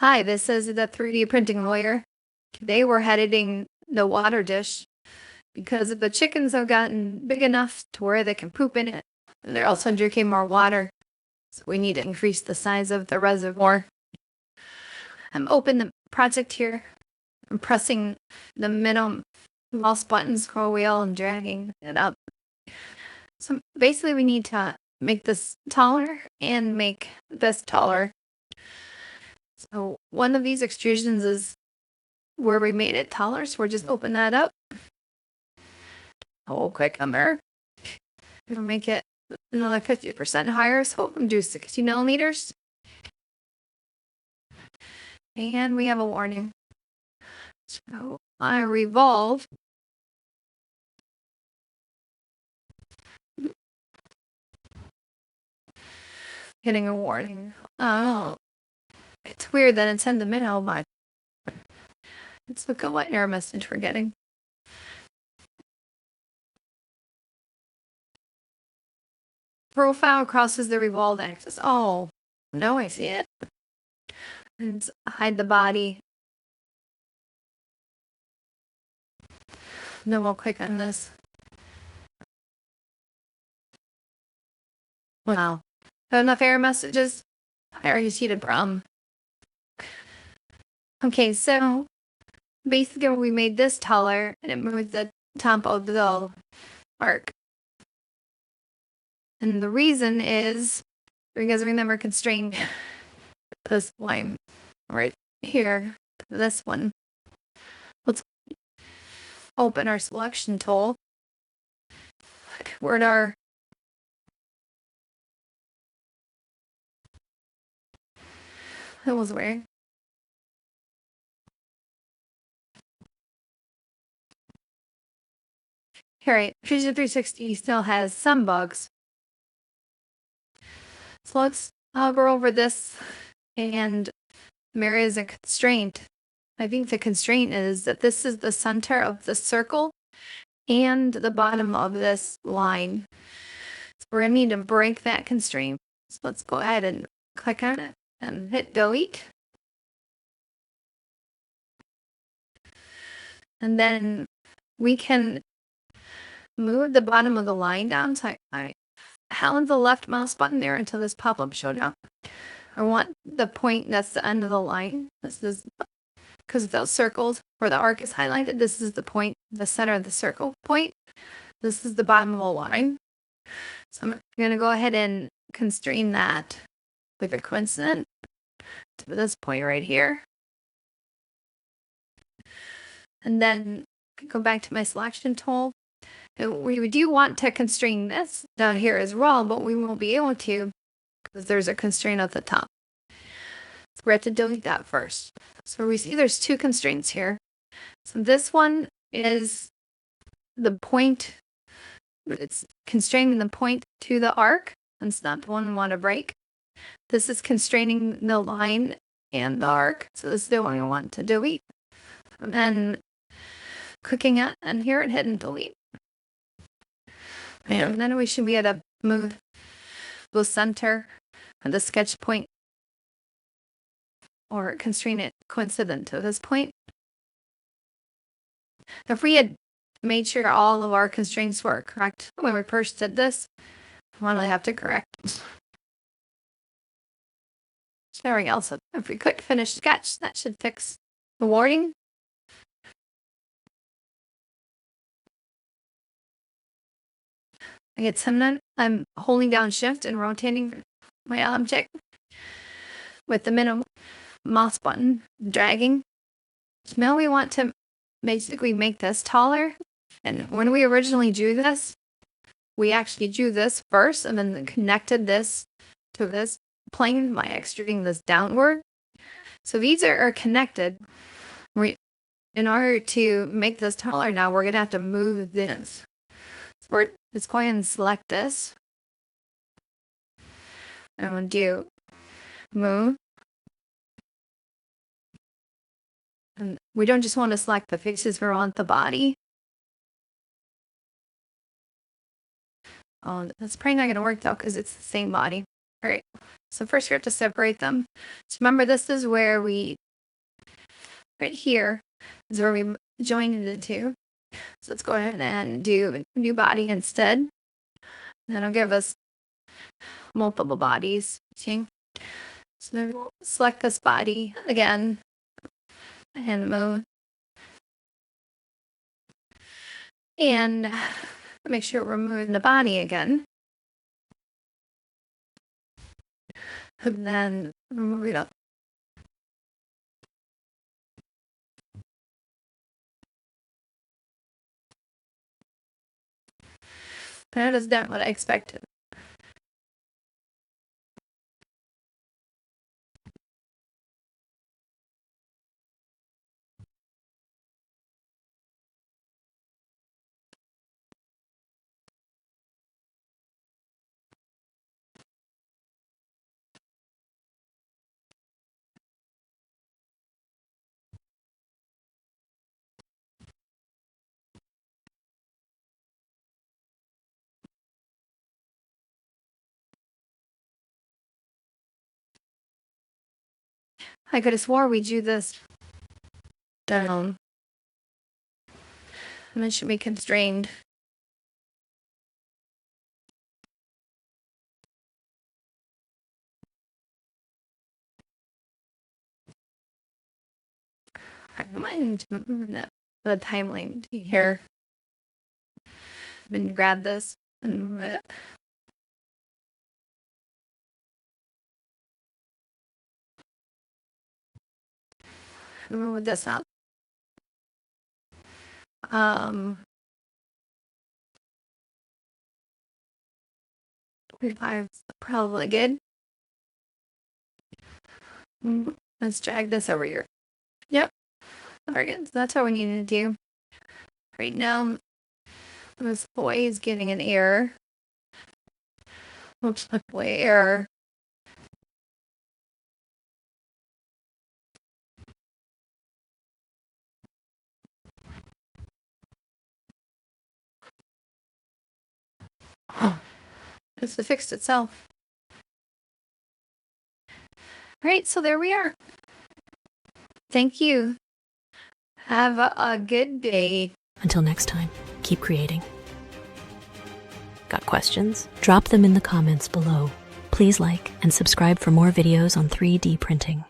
Hi, this is the 3D printing lawyer. Today we're editing the water dish because the chickens have gotten big enough to where they can poop in it. And they're also drinking more water. So we need to increase the size of the reservoir. I'm open the project here. I'm pressing the middle mouse button, scroll wheel, and dragging it up. So basically we need to make this taller and make this taller. So one of these extrusions is where we made it taller, so we're just open that up. Oh, quick number. We'll make it another 50% higher, so we'll do 60 millimeters. And we have a warning. So I revolve. Hitting a warning. Oh, it's weird that it's in the middle, but let's look at what error message we're getting. Profile crosses the revolved axis. Oh, no, I see it. And hide the body. Then we'll click on this. Wow. Enough error messages? I already see the problem. Okay, so basically we made this taller and it moved the top of the arc. And the reason is because remember constraint this line right here, this one. Let's open our selection tool. Where'd our that was weird. All right, Fusion 360 still has some bugs. So let's hover over this, and there is a constraint. I think the constraint is that this is the center of the circle and the bottom of this line. So we're gonna need to break that constraint. So let's go ahead and click on it and hit delete. And then we can move the bottom of the line down. So I held the left mouse button there until this pop-up showed up. I want the point that's the end of the line. This is because those circles where the arc is highlighted. This is the point, the center of the circle point. This is the bottom of the line. So I'm going to go ahead and constrain that with a coincident to this point right here. And then go back to my selection tool. We do want to constrain this down here as well, but we won't be able to because there's a constraint at the top. So we have to delete that first. So we see there's two constraints here. So this one is the point. It's constraining the point to the arc. That's not the one we want to break. This is constraining the line and the arc. So this is the one we want to delete. And then clicking it and here and hitting delete. And then we should be able to move the center and the sketch point or constrain it coincident to this point. If we had made sure all of our constraints were correct when we first did this, what do I have to correct? There we go. So if we click finish sketch, that should fix the warning. I get some. I'm holding down shift and rotating my object with the middle mouse button, dragging. Now we want to basically make this taller. And when we originally drew this, we actually drew this first and then connected this to this plane by extruding this downward. So these are connected. In order to make this taller now, we're going to have to move this. So let's go ahead and select this. I'm going to do move. And we don't just want to select the faces, we want the body. Oh, that's probably not going to work though because it's the same body. All right. So first you have to separate them. So remember, this is where right here is where we joined the two. So let's go ahead and do a new body instead. That'll give us multiple bodies. See? So then we'll select this body again and move. And make sure we're moving the body again. And then move it up. That is not what I expected. I could have swore we do this down. And it should be constrained. I mind the timeline here. Then grab this and move it. Move this up. 25 is probably good. Let's drag this over here. Yep. Very good. So that's what we need to do. Right now, this boy is getting an error. Oops, boy error. Oh, it's fixed itself. All right, so there we are. Thank you. Have a good day. Until next time, keep creating. Got questions? Drop them in the comments below. Please like and subscribe for more videos on 3D printing.